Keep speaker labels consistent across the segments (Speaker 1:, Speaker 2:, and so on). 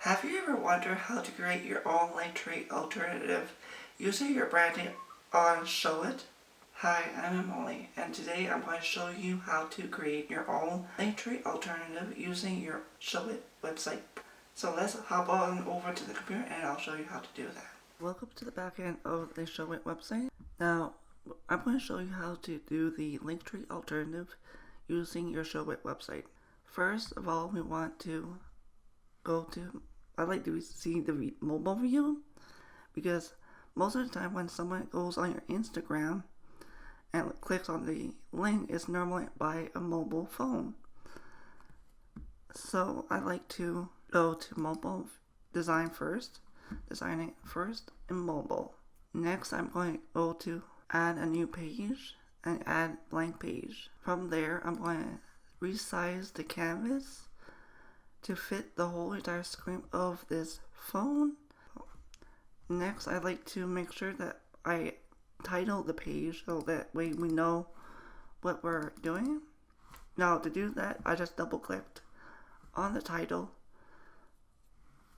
Speaker 1: Have you ever wondered how to create your own Linktree alternative using your branding on Showit? Hi, I'm Emily, and today I'm going to show you how to create your own Linktree alternative using your Showit website. So let's hop on over to the computer and I'll show you how to do that. Welcome to the back end of the Showit website. Now, I'm going to show you how to do the Linktree alternative using your Showit website. First of all, we want to I like to see the mobile view, because most of the time when someone goes on your Instagram and clicks on the link, it's normally by a mobile phone. So I like to go to mobile designing first in mobile. Next, I'm going to go to add a new page and add blank page. From there, I'm going to resize the canvas to fit the whole entire screen of this phone. Next, I like to make sure that I title the page so that way we know what we're doing. Now, to do that, I just double clicked on the title,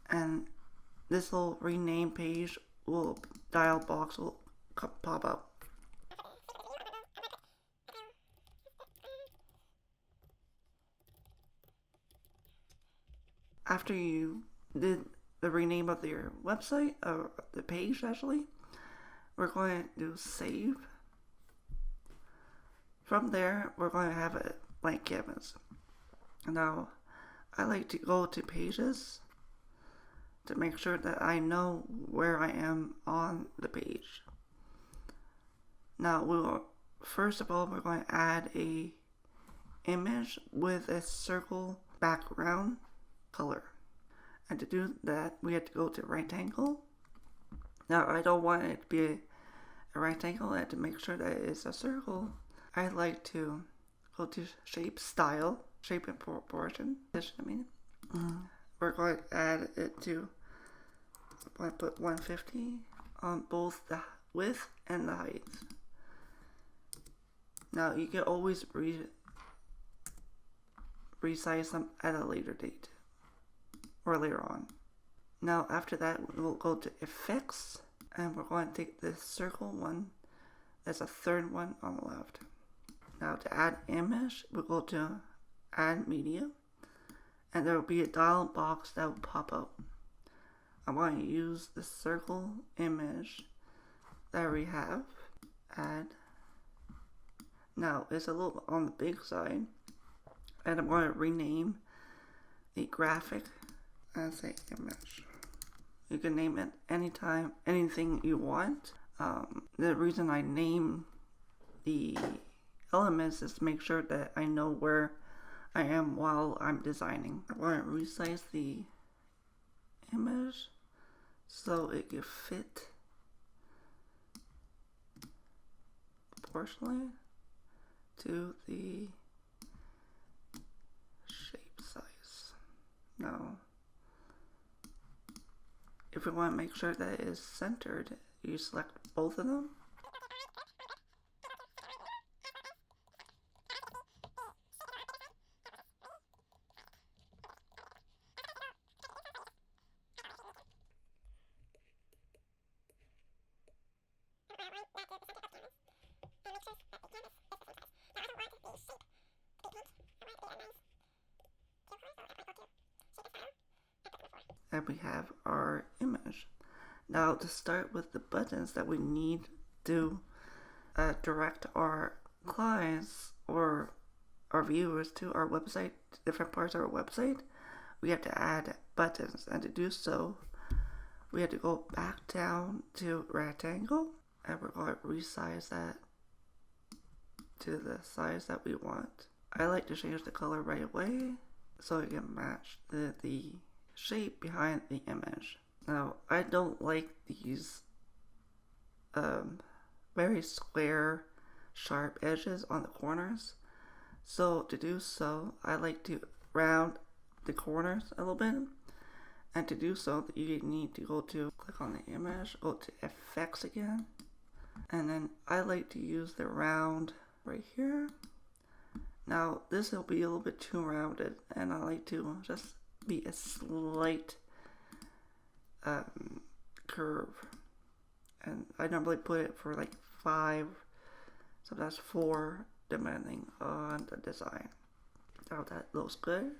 Speaker 1: and this little rename page dialog box will pop up. After you did the rename of your website, or the page actually, we're going to do save. From there, we're going to have a blank canvas. Now, I like to go to pages to make sure that I know where I am on the page. Now, first of all, we're going to add a image with a circle background color, and to do that we have to go to rectangle. Now, I don't want it to be a rectangle. I have to make sure that it's a circle. I like to go to shape and proportion. We're going to add it to, I'm going to put 150 on both the width and the height. Now, you can always resize them at a later date or later on. Now, after that, we'll go to effects, and we're going to take this circle one, that's a third one on the left. Now, to add image, we'll go to add media, and there will be a dialog box that will pop up. I'm going to use the circle image that we have, add. Now, it's a little on the big side, and I'm going to rename the graphic as an image. You can name it anytime, anything you want. The reason I name the elements is to make sure that I know where I am while I'm designing. I'm going to resize the image so it can fit proportionally to the shape size. Now, if we want to make sure that it is centered, you select both of them. And we have our image. Now, to start with the buttons that we need to direct our clients or our viewers to our website, different parts of our website, we have to add buttons. And to do so, we have to go back down to rectangle, and we're going to resize that to the size that we want. I like to change the color right away so it can match the shape behind the image. Now, I don't like these very square, sharp edges on the corners. So to do so, I like to round the corners a little bit. And to do so, you need to click on the image, go to effects again. And then I like to use the round right here. Now, this will be a little bit too rounded, and I like to just be a slight curve, and I normally put it for like 5, sometimes 4, depending on the design. Now that looks good.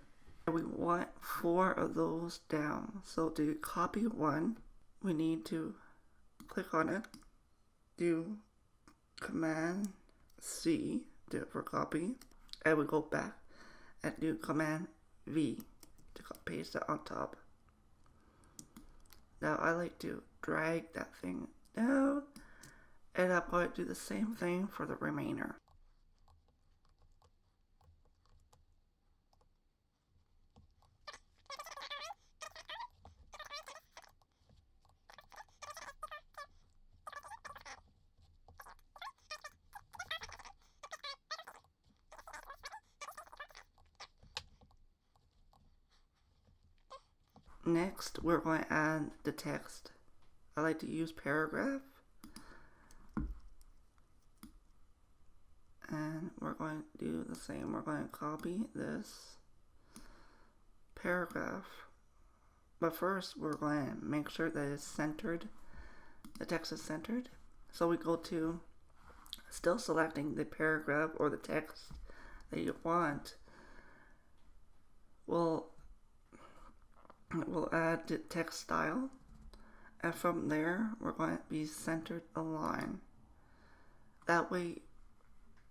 Speaker 1: We want 4 of those down. So to copy one, we need to click on it, do Command C, do it for copy, and we go back and do Command V to paste it on top. Now I like to drag that thing down, and I'm going to do the same thing for the remainder. Next, we're going to add the text. I like to use paragraph. And we're going to do the same. We're going to copy this paragraph. But first, we're going to make sure that it's centered. The text is centered. So we go to, still selecting the paragraph or the text that you want. We'll add the text style, and from there we're going to be centered align. That way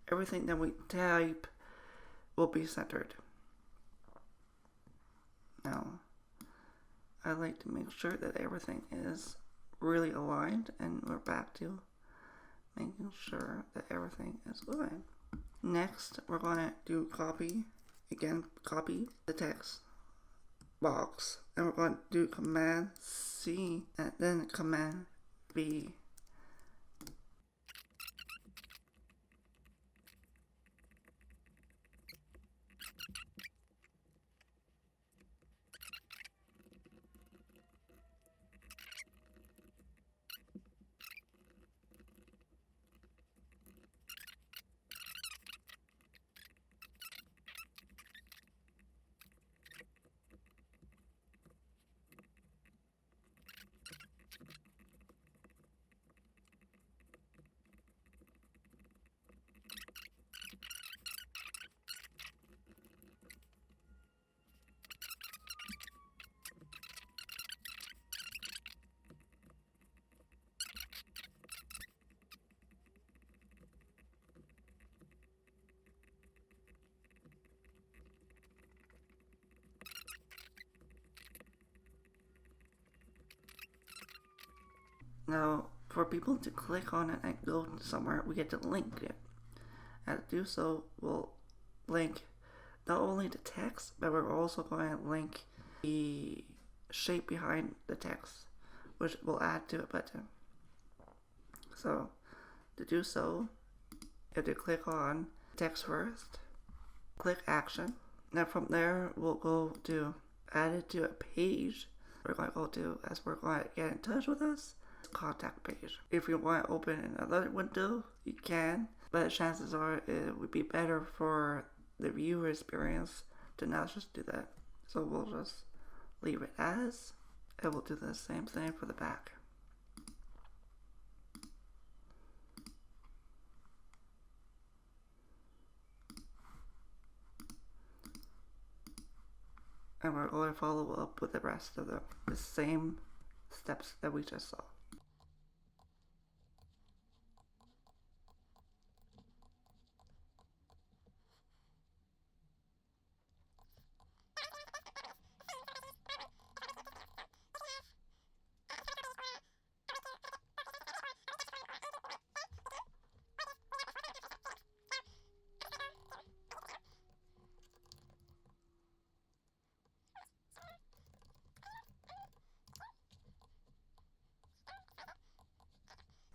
Speaker 1: everything that we type will be centered. Now I like to make sure that everything is really aligned, and we're back to making sure that everything is aligned. Next, we're going to do copy. Again, copy the text box, and we're going to do Command C and then Command V. Now, for people to click on it and go somewhere, we get to link it. And to do so, we'll link not only the text, but we're also going to link the shape behind the text, which we'll add to a button. So, to do so, you have to click on text first, click action. Now from there, we'll go to add it to a page. We're going to go to, as we're going to get in touch with us, contact page. If you want to open another window, you can, but chances are it would be better for the viewer experience to not just do that. So we'll just leave it as, and we'll do the same thing for the back. And we're going to follow up with the rest of the same steps that we just saw.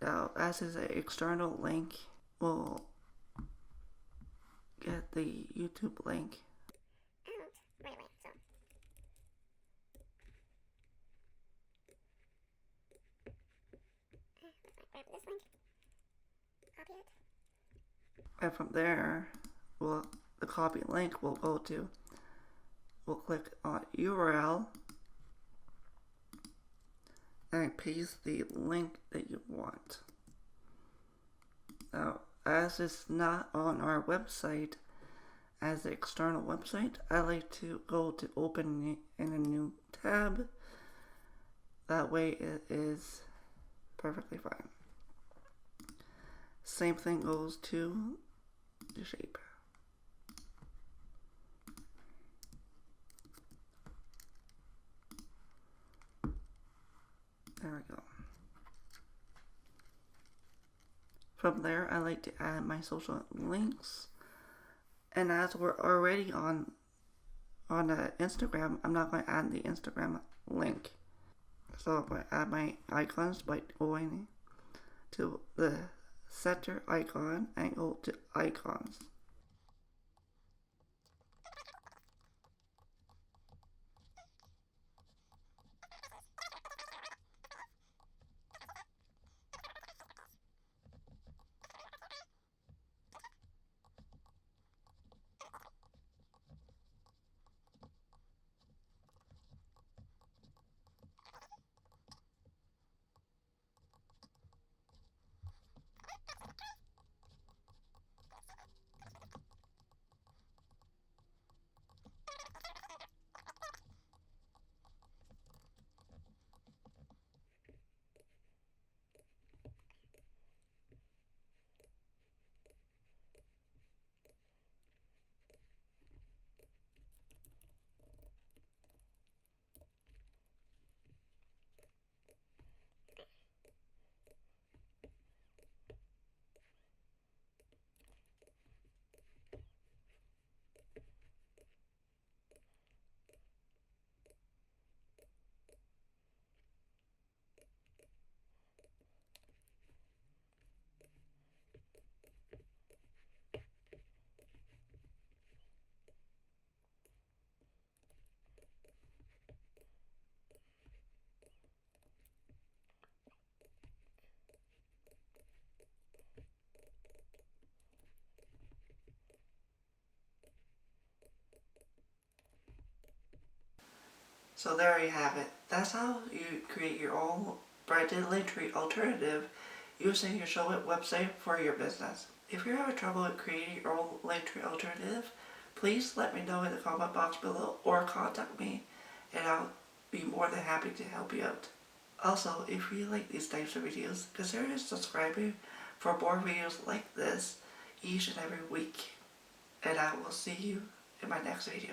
Speaker 1: Now, as is an external link, we'll get the YouTube link.
Speaker 2: Right away, so. Grab this link, copy it.
Speaker 1: And from there, the copy link will go to, we'll click on URL, and paste the link that you want. Now, as it's not on our website as the external website, I like to go to open it in a new tab. That way it is perfectly fine. Same thing goes to the shape. There we go. From there, I like to add my social links. And as we're already on Instagram, I'm not going to add the Instagram link. So I'm going to add my icons by going to the center icon and go to icons. So there you have it. That's how you create your own branded Linktree alternative using your Showit website for your business. If you're having trouble with creating your own Linktree alternative, please let me know in the comment box below or contact me and I'll be more than happy to help you out. Also, if you like these types of videos, consider subscribing for more videos like this each and every week. And I will see you in my next video.